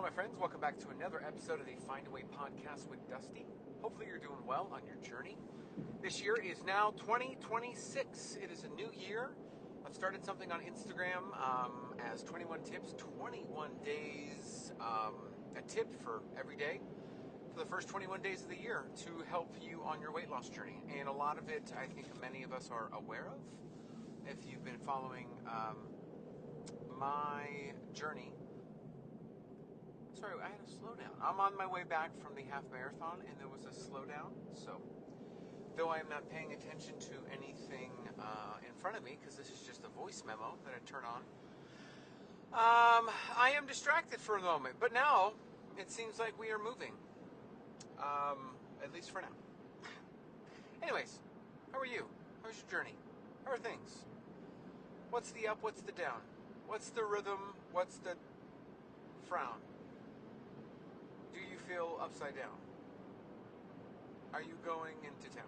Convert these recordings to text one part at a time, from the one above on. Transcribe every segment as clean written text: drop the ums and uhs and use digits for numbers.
my friends. Welcome back to another episode of the Find a Way podcast with Dusty. Hopefully you're doing well on your journey. This year is now 2026. It is a new year. I've started something on Instagram as 21 tips, 21 days, a tip for every day for the first 21 days of the year to help you on your weight loss journey. And a lot of it, I think many of us are aware of. If you've been following my journey. Sorry, I had a slowdown. I'm on my way back from the half marathon, and there was a slowdown. So, though I am not paying attention to anything in front of me, because this is just a voice memo that I turn on, I am distracted for a moment. But now, it seems like we are moving. At least for now. Anyways, how are you? How's your journey? How are things? What's the up? What's the down? What's the rhythm? What's the frown? Do you feel upside down? Are you going into town?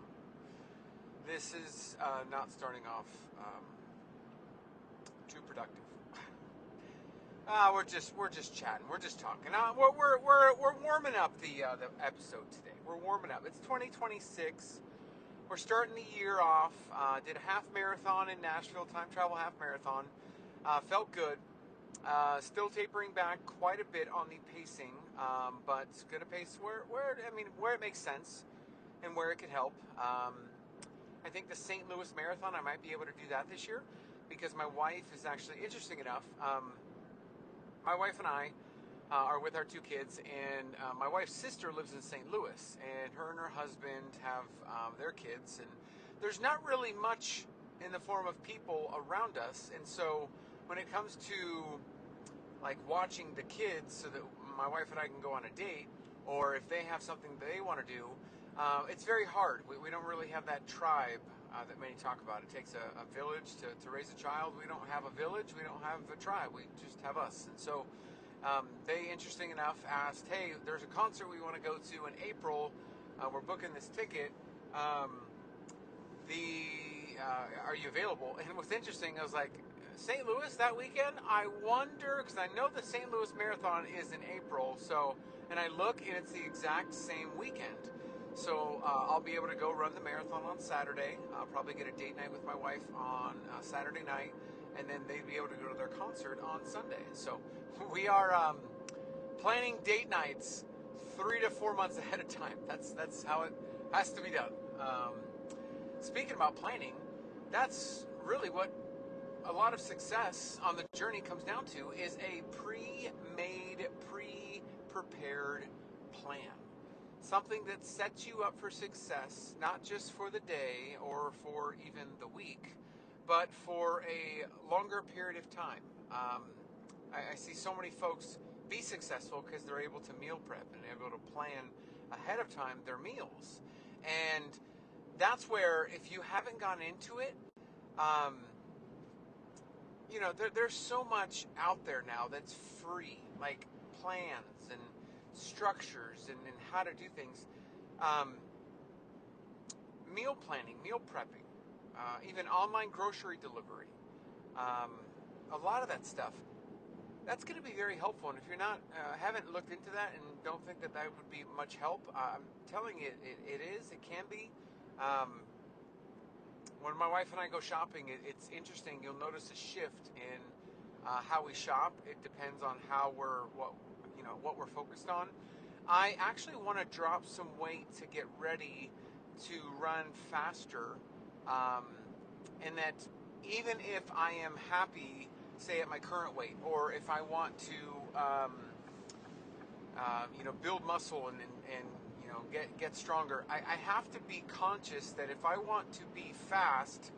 This is not starting off too productive. We're just chatting. We're just talking. We're warming up the episode today. We're warming up. It's 2026. We're starting the year off. Did a half marathon in Nashville, time travel half marathon. Felt good. Still tapering back quite a bit on the pacing, but going to pace where it makes sense and where it could help. I think the St. Louis Marathon, I might be able to do that this year because my wife is actually, interesting enough, my wife and I are with our two kids, and my wife's sister lives in St. Louis, and her husband have their kids, and there's not really much in the form of people around us, and so when it comes to like watching the kids so that my wife and I can go on a date, or if they have something they want to do, it's very hard. We don't really have that tribe that many talk about. It takes a village to raise a child. We don't have a village. We don't have a tribe. We just have us. And so they, interesting enough, asked, hey, there's a concert we want to go to in April. We're booking this ticket. Are you available? And what's interesting, I was like, St. Louis that weekend? I wonder, because I know the St. Louis Marathon is in April, so, and I look and it's the exact same weekend. So I'll be able to go run the marathon on Saturday. I'll probably get a date night with my wife on Saturday night, and then they'd be able to go to their concert on Sunday. So we are planning date nights 3 to 4 months ahead of time. That's how it has to be done. Speaking about planning, that's really what a lot of success on the journey comes down to, is a pre-made, pre-prepared plan. Something that sets you up for success, not just for the day or for even the week, but for a longer period of time. I see so many folks be successful because they're able to meal prep and able to plan ahead of time their meals. And that's where, if you haven't gone into it, there's so much out there now that's free, like plans and structures and how to do things. Meal planning, meal prepping, even online grocery delivery. A lot of that stuff, that's going to be very helpful. And if you're not, haven't looked into that and don't think that would be much help, I'm telling you, it is, it can be. When my wife and I go shopping, it's interesting. You'll notice a shift in how we shop. It depends on what we're focused on. I actually want to drop some weight to get ready to run faster, and that even if I am happy, say at my current weight, or if I want to, build muscle and get stronger, I have to be conscious that if I want to be fast,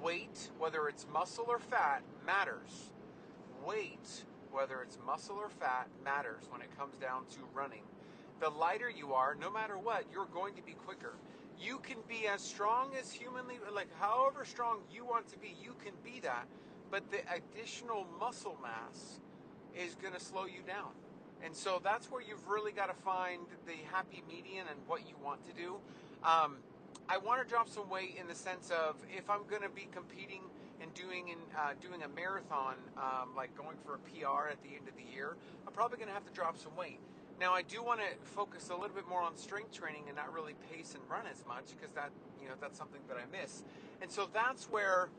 weight, whether it's muscle or fat, matters. Weight, whether it's muscle or fat, matters when it comes down to running. The lighter you are, no matter what, you're going to be quicker. You can be as strong as humanly, like however strong you want to be, you can be that. But the additional muscle mass is going to slow you down. And so that's where you've really got to find the happy median and what you want to do. I want to drop some weight in the sense of, if I'm going to be competing and doing a marathon, like going for a PR at the end of the year, I'm probably going to have to drop some weight. Now, I do want to focus a little bit more on strength training and not really pace and run as much, because that's something that I miss. And so that's where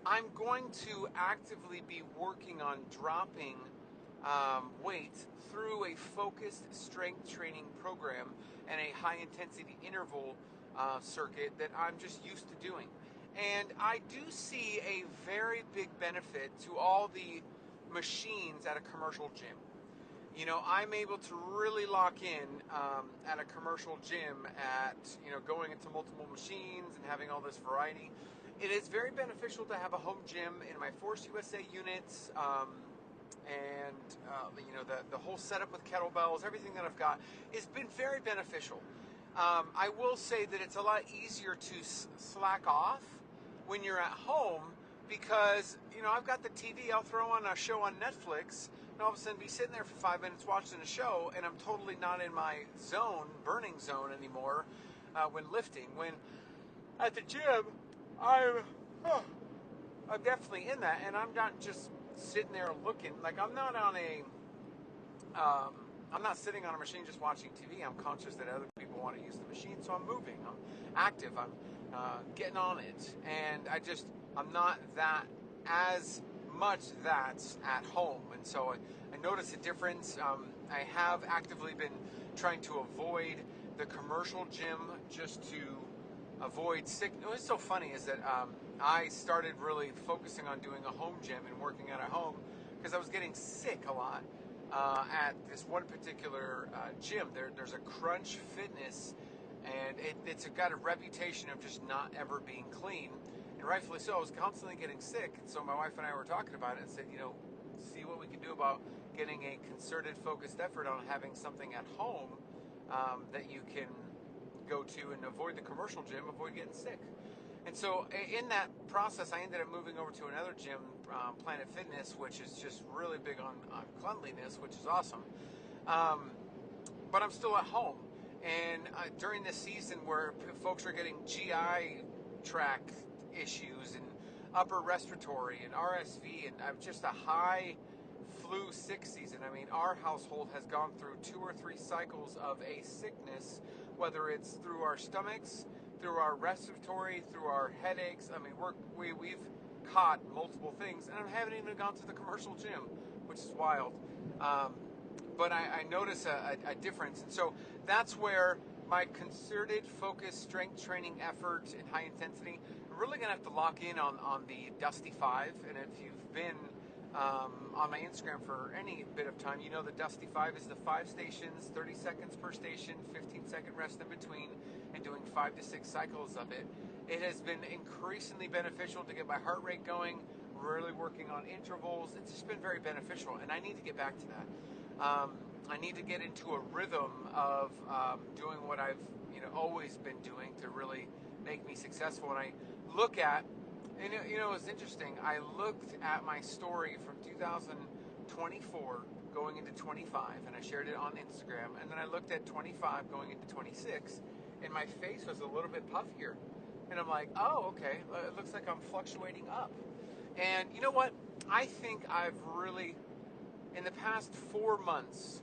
I'm going to actively be working on dropping weight through a focused strength training program and a high intensity interval circuit that I'm just used to doing. And I do see a very big benefit to all the machines at a commercial gym. I'm able to really lock in at a commercial gym at, going into multiple machines and having all this variety. It is very beneficial to have a home gym in my Force USA units, and the whole setup with kettlebells, everything that I've got has been very beneficial. I will say that it's a lot easier to slack off when you're at home, because I've got the TV. I'll throw on a show on Netflix, and all of a sudden be sitting there for 5 minutes watching a show, and I'm totally not in my burning zone anymore when lifting. When at the gym, I'm definitely in that, and I'm not just sitting there looking. Like, I'm not sitting on a machine just watching TV. I'm conscious that other people want to use the machine, so I'm moving. I'm active. I'm getting on it, and I'm not that as much that's at home. And so I notice a difference. I have actively been trying to avoid the commercial gym just to avoid sick. What's so funny is that I started really focusing on doing a home gym and working out at home because I was getting sick a lot at this one particular gym. There's a Crunch Fitness, and it's got a reputation of just not ever being clean, and rightfully so. I was constantly getting sick, and so my wife and I were talking about it and said, see what we can do about getting a concerted, focused effort on having something at home that you can go to and avoid the commercial gym, avoid getting sick. And so in that process, I ended up moving over to another gym, Planet Fitness, which is just really big on cleanliness, which is awesome. But I'm still at home. And during this season where folks are getting GI tract issues and upper respiratory and RSV, and just a high flu sick season. I mean, our household has gone through 2 or 3 cycles of a sickness, whether it's through our stomachs, through our respiratory, through our headaches. I mean, we've caught multiple things, and I haven't even gone to the commercial gym, which is wild. But I notice a difference. And so that's where my concerted, focused strength training effort in high intensity, I'm really going to have to lock in on the Dusty 5. And if you've been on my Instagram for any bit of time, you know the Dusty 5 is the 5 stations, 30 seconds per station, 15-second rest in between, and doing 5 to 6 cycles of it. It has been increasingly beneficial to get my heart rate going, really working on intervals. It's just been very beneficial, and I need to get back to that. I need to get into a rhythm of doing what I've always been doing to really make me successful. And I look at, and it's interesting, I looked at my story from 2024 going into 25, and I shared it on Instagram, and then I looked at 25 going into 26, and my face was a little bit puffier. And I'm like, oh, okay, it looks like I'm fluctuating up. And you know what? I think I've really, in the past 4 months,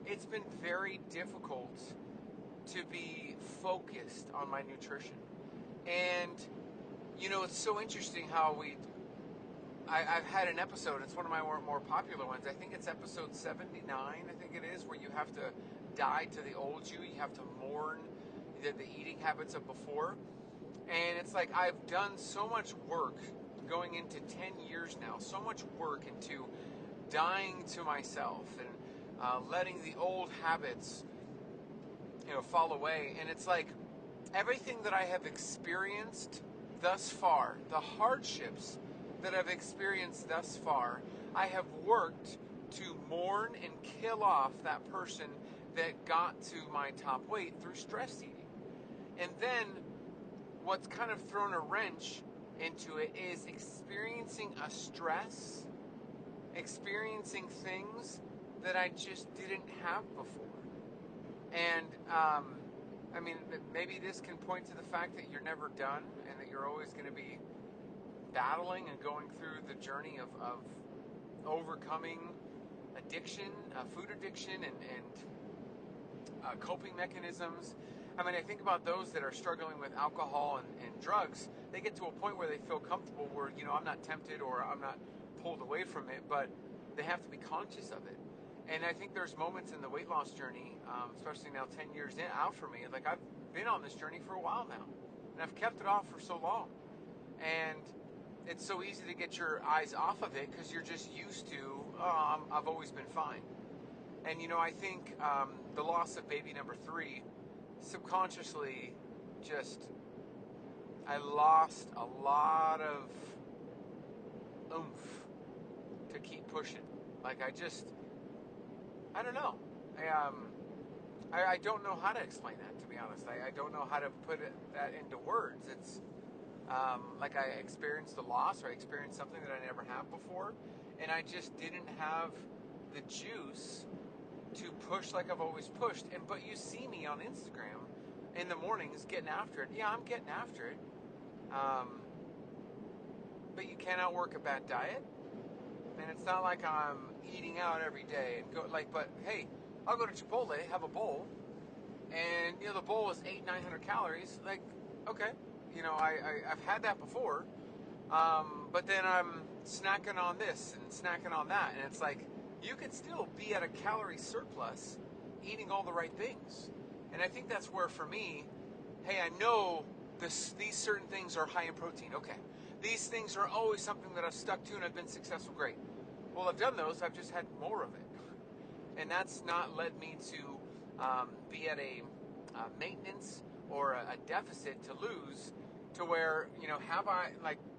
it's been very difficult to be focused on my nutrition. And, it's so interesting how I've had an episode, it's one of my more popular ones, I think it's episode 79, I think it is, where you have to die to the old you have to mourn the eating habits of before. And it's like I've done so much work going into 10 years now, so much work into dying to myself and letting the old habits fall away. And it's like everything that I have experienced thus far, the hardships that I've experienced thus far, I have worked to mourn and kill off that person that got to my top weight through stress eating. And then what's kind of thrown a wrench into it is experiencing a stress, experiencing things that I just didn't have before. And maybe this can point to the fact that you're never done and that you're always going to be battling and going through the journey of overcoming addiction, food addiction, and coping mechanisms. I mean, I think about those that are struggling with alcohol and drugs. They get to a point where they feel comfortable where, I'm not tempted or I'm not pulled away from it, but they have to be conscious of it. And I think there's moments in the weight loss journey, especially now 10 years out for me, like I've been on this journey for a while now, and I've kept it off for so long. And it's so easy to get your eyes off of it because you're just used to, I've always been fine. And, I think the loss of baby number 3, subconsciously, I lost a lot of oomph to keep pushing. Like, I don't know. I don't know how to explain that, to be honest. I don't know how to put that into words. It's like I experienced a loss, or I experienced something that I never had before, and I just didn't have the juice to push like I've always pushed. But you see me on Instagram in the mornings getting after it. Yeah, I'm getting after it. But you can't outwork a bad diet. And it's not like I'm eating out every day and but hey, I'll go to Chipotle, have a bowl, and the bowl is 800-900 calories. Like, okay, I've had that before, but then I'm snacking on this and snacking on that, and it's like you could still be at a calorie surplus, eating all the right things. And I think that's where, for me, hey, I know these certain things are high in protein. Okay, these things are always something that I've stuck to and I've been successful. Great. Well, I've done those. I've just had more of it, and that's not led me to be at a maintenance or a deficit to lose. To where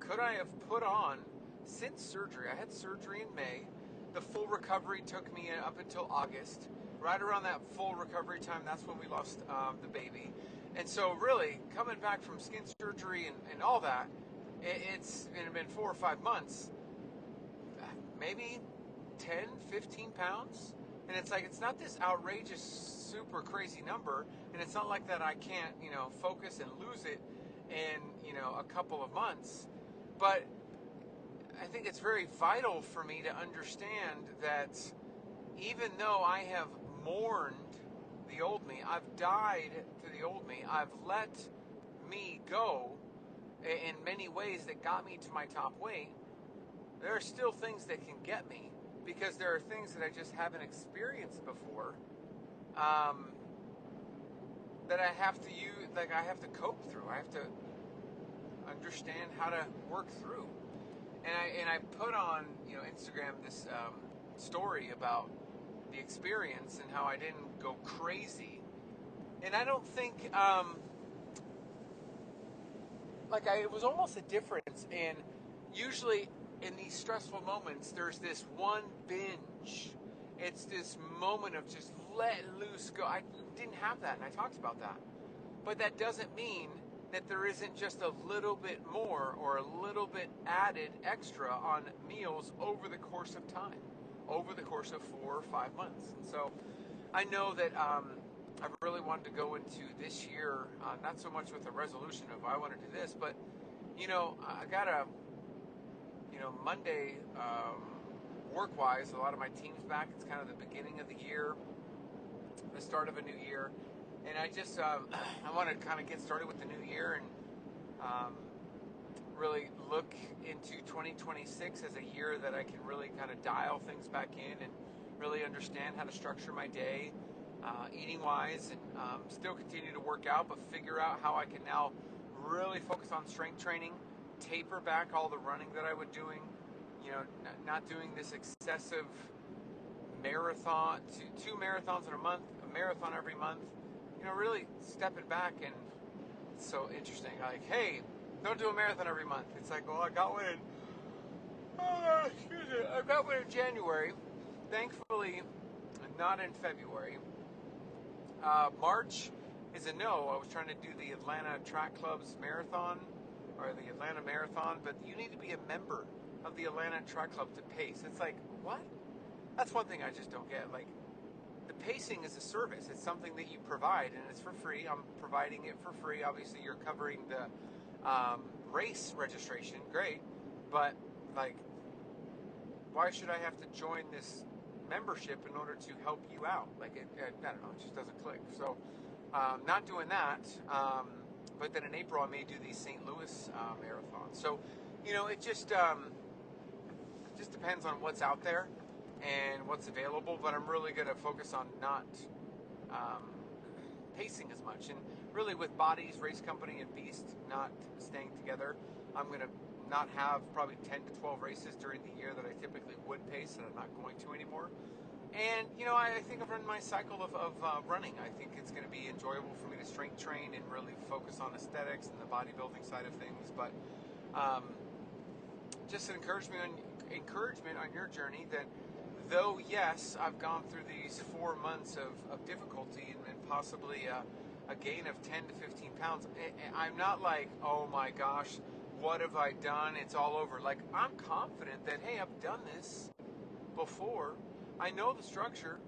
could I have put on since surgery? I had surgery in May. The full recovery took me up until August. Right around that full recovery time, that's when we lost the baby. And so really, coming back from skin surgery and all that, it's been 4 or 5 months, maybe 10, 15 pounds. And it's like, it's not this outrageous, super crazy number. And it's not like that I can't, focus and lose it in, a couple of months. But I think it's very vital for me to understand that even though I have mourned the old me, I've died to the old me, I've let me go in many ways that got me to my top weight, there are still things that can get me, because there are things that I just haven't experienced before, that I have to use, I have to cope through. I have to understand how to work through. And I put on Instagram this story about the experience and how I didn't go crazy. And I don't think it was almost a difference in, usually in these stressful moments, there's this one binge. It's this moment of just let loose, go. I didn't have that, and I talked about that. But that doesn't mean that there isn't just a little bit more or a little bit added extra on meals over the course of time, over the course of 4 or 5 months. And so I know that I really wanted to go into this year, not so much with a resolution of I want to do this, but, I got a, Monday, work-wise, a lot of my team's back. It's kind of the beginning of the year, the start of a new year. And I just, I want to kind of get started with the new year and really look into 2026 as a year that I can really kind of dial things back in and really understand how to structure my day, eating-wise, and still continue to work out, but figure out how I can now really focus on strength training, taper back all the running that I was doing, not doing this excessive marathon, two marathons in a month, a marathon every month. Really stepping back. And it's so interesting. Like, hey, don't do a marathon every month. It's like, well, I got one in January. Thankfully, not in February. March is a no. I was trying to do the Atlanta Track Club's marathon, or the Atlanta Marathon, but you need to be a member of the Atlanta Track Club to pace. It's like, what? That's one thing I just don't get. Like, the pacing is a service. It's something that you provide, and it's for free. I'm providing it for free. Obviously, you're covering the race registration, great, but like, why should I have to join this membership in order to help you out? Like, I don't know, it just doesn't click. So, not doing that. But then in April, I may do the St. Louis marathon. So, it just depends on what's out there and what's available. But I'm really going to focus on not um, pacing as much. And really, with Bodies, Race Company, and Beast not staying together, I'm going to not have probably 10 to 12 races during the year that I typically would pace, and I'm not going to anymore. And, I think I've run my cycle of running. I think it's going to be enjoyable for me to strength train and really focus on aesthetics and the bodybuilding side of things. But just an encouragement on your journey that though, yes, I've gone through these 4 months of difficulty and possibly a gain of 10 to 15 pounds, I'm not like, oh my gosh, what have I done? It's all over. Like, I'm confident that, hey, I've done this before. I know the structure.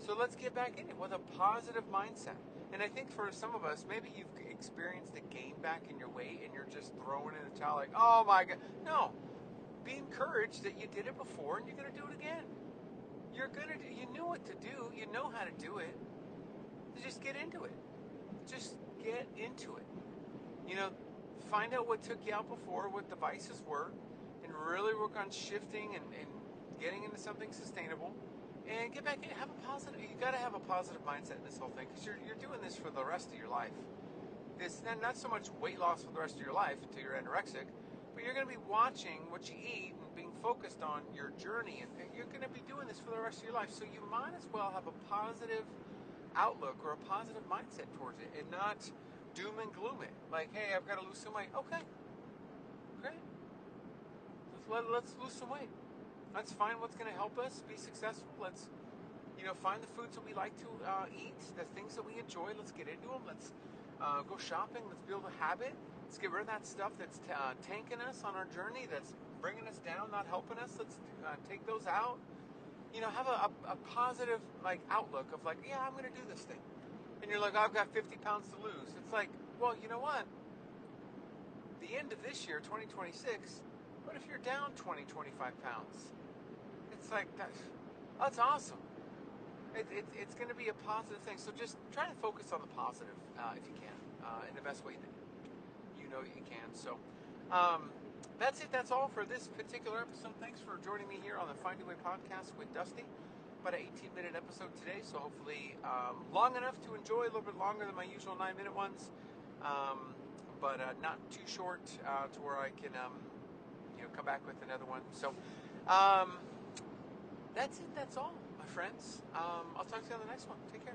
So let's get back in it with a positive mindset. And I think for some of us, maybe you've experienced a gain back in your weight and you're just throwing in the towel like, oh my God. No. Be encouraged that you did it before and you're going to do it again. You knew what to do. You know how to do it. Just get into it. Just get into it. Find out what took you out before, what the vices were, and really work on shifting and getting into something sustainable. And get back in. You got to have a positive mindset in this whole thing, because you're doing this for the rest of your life. It's not so much weight loss for the rest of your life until you're anorexic, but you're going to be watching what you eat and being focused on your journey, and you're going to be doing this for the rest of your life. So you might as well have a positive outlook or a positive mindset towards it, and not doom and gloom it. Like, hey, I've got to lose some weight. Okay, great. Let's lose some weight. Let's find what's going to help us be successful. Let's, find the foods that we like to eat, the things that we enjoy. Let's get into them. Let's go shopping. Let's build a habit. Let's get rid of that stuff that's tanking us on our journey, that's bringing us down, not helping us. Let's take those out. Have a positive outlook of yeah, I'm going to do this thing. And you're like, I've got 50 pounds to lose. It's like, well, you know what? The end of this year, 2026, what if you're down 20, 25 pounds? It's like, that's awesome. It's going to be a positive thing. So just try to focus on the positive if you can, in the best way that you can. So that's it. That's all for this particular episode. Thanks for joining me here on the Find Your Way podcast with Dusty. About an 18-minute episode today, so hopefully long enough to enjoy, a little bit longer than my usual 9-minute ones, but not too short to where I can come back with another one. So that's it. That's all, my friends. I'll talk to you on the next one. Take care.